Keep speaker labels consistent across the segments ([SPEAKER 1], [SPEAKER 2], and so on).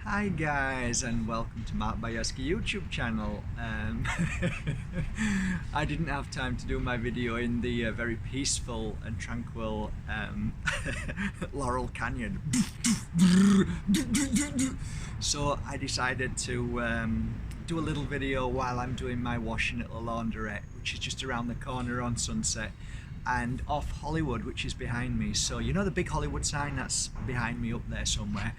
[SPEAKER 1] Hi guys, and welcome to Mark Bayeski YouTube channel. I didn't have time to do my video in the very peaceful and tranquil Laurel Canyon. So I decided to do a little video while I'm doing my washing at the laundrette, which is just around the corner on Sunset and off Hollywood, which is behind me. So you know the big Hollywood sign that's behind me up there somewhere.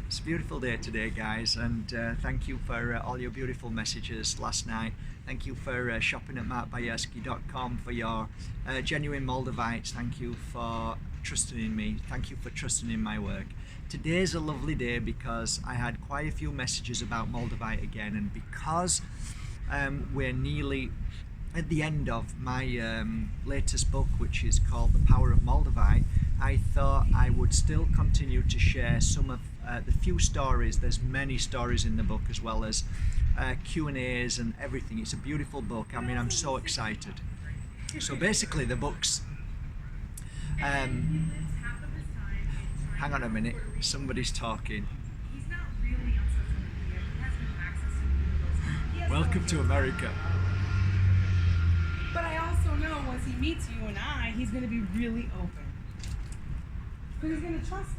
[SPEAKER 1] It's a beautiful day today, guys, and thank you for all your beautiful messages last night. Thank you for shopping at markbayeski.com for your genuine Moldavites. Thank you for trusting in me. Thank you for trusting in my work. Today's a lovely day because I had quite a few messages about Moldavite again, and because we're nearly at the end of my latest book, which is called The Power of Moldavite, I thought I would still continue to share some of the few stories. There's many stories in the book, as well as Q&As and everything. It's a beautiful book. I mean, I'm so excited. So basically the book's hang on a minute, somebody's talking. Welcome to America.
[SPEAKER 2] But I also know once he meets you and I, he's going to be really open. Because he's going to trust us.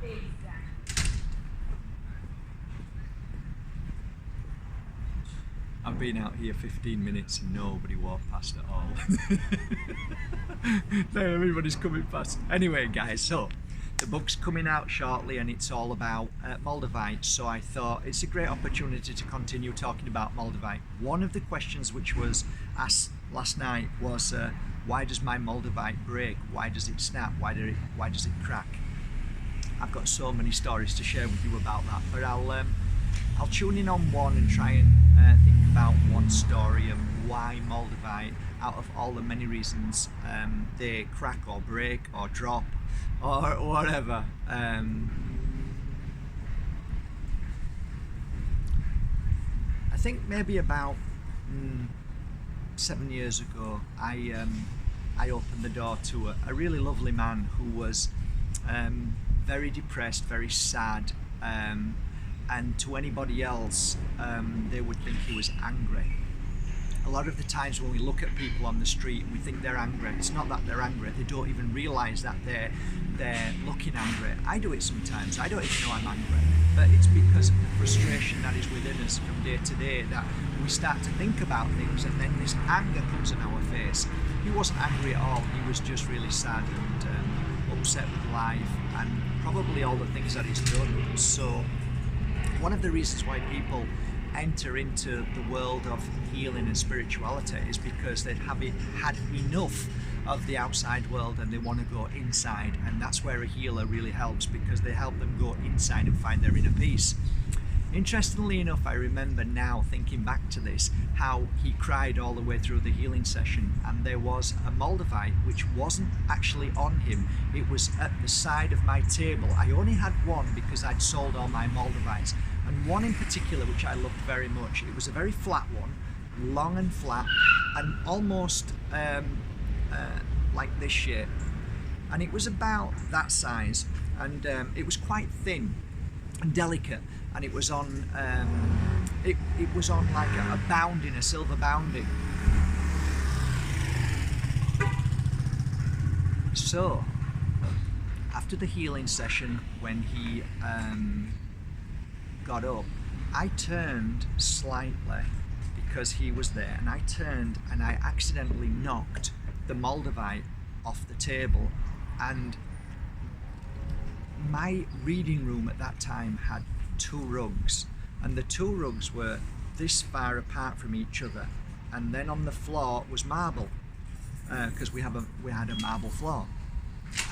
[SPEAKER 2] Exactly.
[SPEAKER 1] I've been out here 15 minutes and nobody walked past at all. Everybody's coming past. Anyway, guys, so the book's coming out shortly and it's all about Moldavite, so I thought it's a great opportunity to continue talking about Moldavite. One of the questions which was asked last night was why does my Moldavite break? Why does it snap? Why does it crack? I've got so many stories to share with you about that, but I'll tune in on one and try and think about one story of why Moldavite, out of all the many reasons they crack or break or drop or whatever. I think maybe about 7 years ago, I opened the door to a really lovely man who was very depressed, very sad, and to anybody else they would think he was angry. A lot of the times when we look at people on the street and we think they're angry, it's not that they're angry, they don't even realise that they're looking angry. I do it sometimes, I don't even know I'm angry, but it's because of the frustration that is within us from day to day that we start to think about things, and then this anger comes in our face. He wasn't angry at all, he was just really sad and upset with life and probably all the things that he's done. So one of the reasons why people enter into the world of healing and spirituality is because they have had enough of the outside world and they want to go inside, and that's where a healer really helps, because they help them go inside and find their inner peace. Interestingly enough, I remember now, thinking back to this, how he cried all the way through the healing session, and there was a Moldavite which wasn't actually on him, it was at the side of my table. I only had one because I'd sold all my Moldavites, and one in particular which I loved very much. It was a very flat one, long and flat, and almost like this shape, and it was about that size, and it was quite thin and delicate, and it was on it was on like a bounding, a silver bounding. So after the healing session, when he got up, I turned slightly because he was there, and I turned and I accidentally knocked the Moldavite off the table, and my reading room at that time had 2 rugs, and the 2 rugs were this far apart from each other, and then on the floor was marble, because we had a marble floor,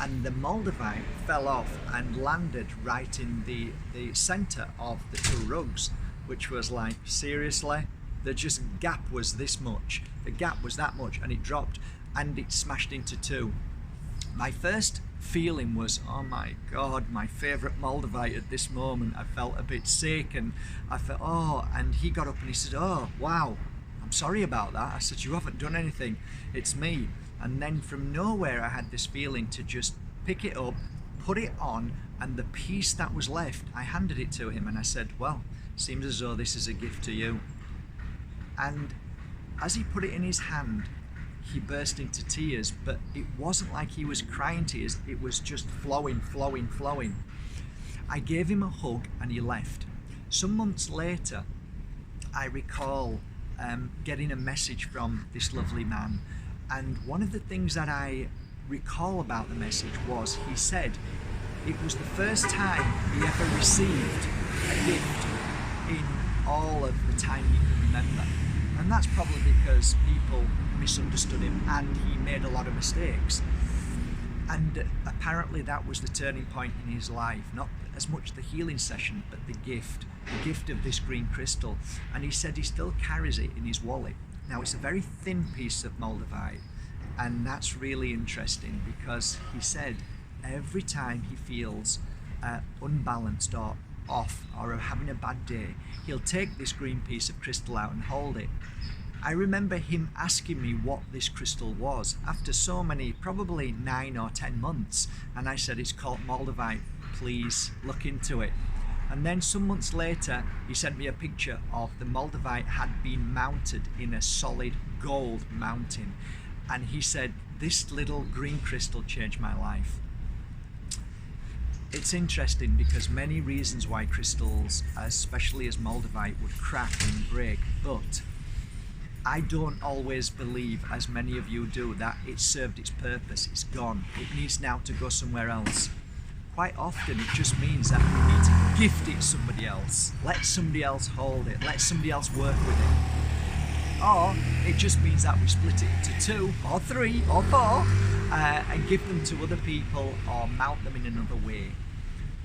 [SPEAKER 1] and the Moldavite fell off and landed right in the center of the 2 rugs, which was like, seriously, the just gap was this much, the gap was that much, and it dropped and it smashed into 2. My first feeling was, oh my God, my favorite Moldavite at this moment. I felt a bit sick, and I felt, oh, and he got up and he said, oh wow, I'm sorry about that. I said, you haven't done anything, it's me. And then from nowhere I had this feeling to just pick it up, put it on, And the piece that was left, I handed it to him and I said, well, seems as though this is a gift to you. And as he put it in his hand, he burst into tears, but it wasn't like he was crying tears, it was just flowing, flowing, flowing. I gave him a hug and he left. Some months later, I recall getting a message from this lovely man, and one of the things that I recall about the message was he said it was the first time he ever received a gift in all of the time he could remember. And that's probably because people misunderstood him and he made a lot of mistakes. And apparently that was the turning point in his life, not as much the healing session, but the gift of this green crystal. And he said he still carries it in his wallet. Now it's a very thin piece of Moldavite, and that's really interesting because he said every time he feels unbalanced or off or having a bad day, he'll take this green piece of crystal out and hold it. I remember him asking me what this crystal was after so many, probably 9 or 10 months, and I said, it's called Moldavite, please look into it. And then some months later he sent me a picture of the Moldavite had been mounted in a solid gold mountain, and he said, this little green crystal changed my life. It's interesting because many reasons why crystals, especially as Moldavite, would crack and break, but I don't always believe, as many of you do, that it served its purpose, it's gone, it needs now to go somewhere else. Quite often it just means that we need to gift it to somebody else, let somebody else hold it, let somebody else work with it. Or it just means that we split it into 2 or 3 or 4 and give them to other people or mount them in another way.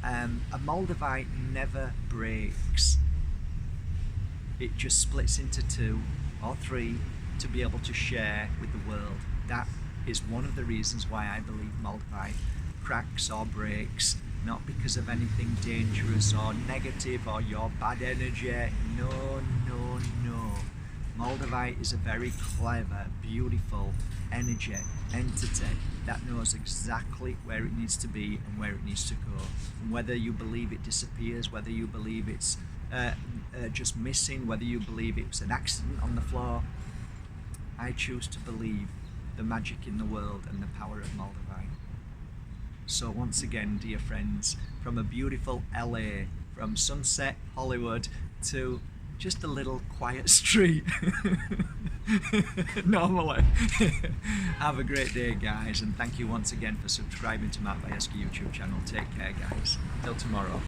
[SPEAKER 1] A Moldavite never breaks. It just splits into 2 or 3 to be able to share with the world. That is one of the reasons why I believe Moldavite cracks or breaks, not because of anything dangerous or negative or your bad energy. No, no, no. Moldavite is a very clever, beautiful entity that knows exactly where it needs to be and where it needs to go. And whether you believe it disappears, whether you believe it's just missing, whether you believe it was an accident on the floor, I choose to believe the magic in the world and the power of Moldavite. So once again, dear friends, from a beautiful LA, from Sunset Hollywood to just a little quiet street normally. Have a great day, guys, and thank you once again for subscribing to Matt Bayeski YouTube channel. Take care, guys. Till tomorrow.